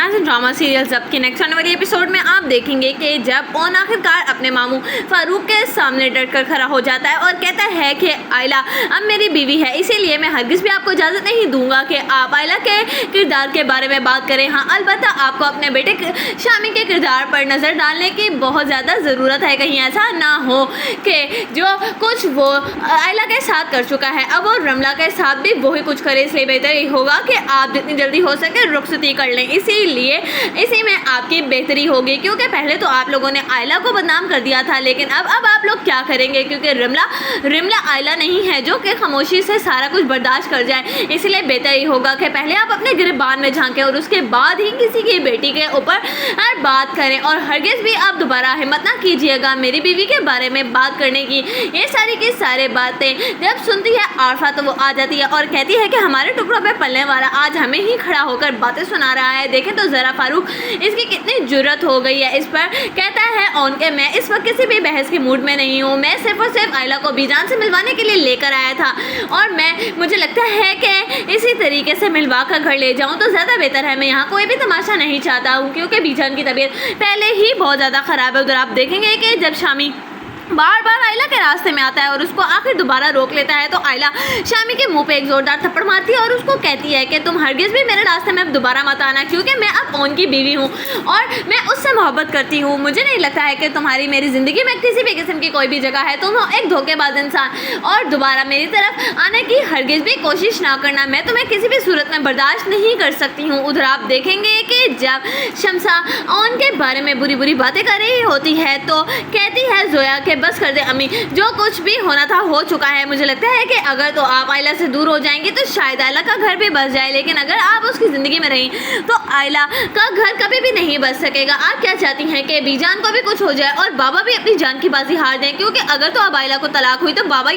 Romance and drama serial जब के next आने वाली एपिसोड में आप देखेंगे कि जब ओन आखिरकार अपने मामू फारूक के सामने डटकर खड़ा हो जाता है और कहता है कि आयला अब मेरी बीवी है, इसीलिए मैं हरगिज़ भी आपको इजाज़त नहीं दूंगा कि आप आयला के किरदार के बारे में बात करें। हाँ, अलबत्ता आपको अपने बेटे शामी के किरदार पर नज़र डालने की बहुत ज़्यादा ज़रूरत है, कहीं ऐसा ना हो कि जो कुछ वो आयला के साथ कर चुका है अब वो रमला के साथ भी वही कुछ करे। इसलिए बेहतर ये होगा कि आप जितनी जल्दी हो सके रुखसती कर लें, इसीलिए इसी में आपकी बेहतरी होगी, क्योंकि पहले तो आप लोगों ने आयला को बदनाम कर दिया था, लेकिन अब आप लोग क्या करेंगे, क्योंकि रिमला आयला नहीं है जो कि खामोशी से सारा कुछ बर्दाश्त कर जाए। इसलिए बेहतर ये होगा कि पहले आप अपने गिरबान में झांकें और उसके बाद ही किसी की बेटी के ऊपर बात करें, और हरगिज़ भी आप दोबारा हिम्मत ना कीजिएगा मेरी बीवी के बारे में बात करने की। ये सारी की सारी बातें जब सुनती है आरफा तो वो आ जाती है और कहती है कि हमारे टुकड़ों पे पलने वाला आज हमें ही खड़ा होकर बातें सुना रहा है, देखें तो ज़रा फारूक इसकी कितनी जुर्रत हो गई है इस पर। कहता है ऑन के मैं इस वक्त किसी भी बहस के मूड में नहीं हूँ, मैं सिर्फ और सिर्फ आयला को बीजान से मिलवाने के लिए लेकर आया था और मुझे लगता है कि इसी तरीके से मिलवा कर घर ले जाऊँ तो ज़्यादा बेहतर है। मैं यहाँ कोई भी तमाशा नहीं चाहता हूँ क्योंकि बीजान की तबीयत पहले ही बहुत ज़्यादा ख़राब है। उधर आप देखेंगे कि जब शामी बार बार आयला के रास्ते में आता है और उसको आखिर दोबारा रोक लेता है तो आयला शामी के मुंह पे एक जोरदार थप्पड़ मारती है और उसको कहती है कि तुम हरगिज़ भी मेरे रास्ते में अब दोबारा मत आना, क्योंकि मैं अब ओन की बीवी हूँ और मैं उससे मोहब्बत करती हूँ। मुझे नहीं लगता है कि तुम्हारी मेरी ज़िंदगी में किसी भी किस्म की कोई भी जगह है। तुम हो एक धोखेबाज इंसान और दोबारा मेरी तरफ आने की हरगिज़ भी कोशिश ना करना, मैं तुम्हें किसी भी सूरत में बर्दाश्त नहीं कर सकती हूँ। उधर आप देखेंगे कि जब शमसा ओन के बारे में बुरी बुरी बातें कर रही होती है तो कहती है जोया के बस कर दे अम्मी, जो कुछ भी होना था हो चुका है। मुझे लगता है कि अगर तो आप आयला से दूर हो जाएंगी तो शायद आयला का घर भी बस जाए, लेकिन अगर आप उसकी ज़िंदगी में रहीं तो आयला का घर कभी भी नहीं बच सकेगा। आप क्या चाहती हैं कि बीजान को भी कुछ हो जाए और बाबा भी अपनी जान की बाजी हार दें, क्योंकि अगर तो अब आयला को तलाक हुई तो बाबा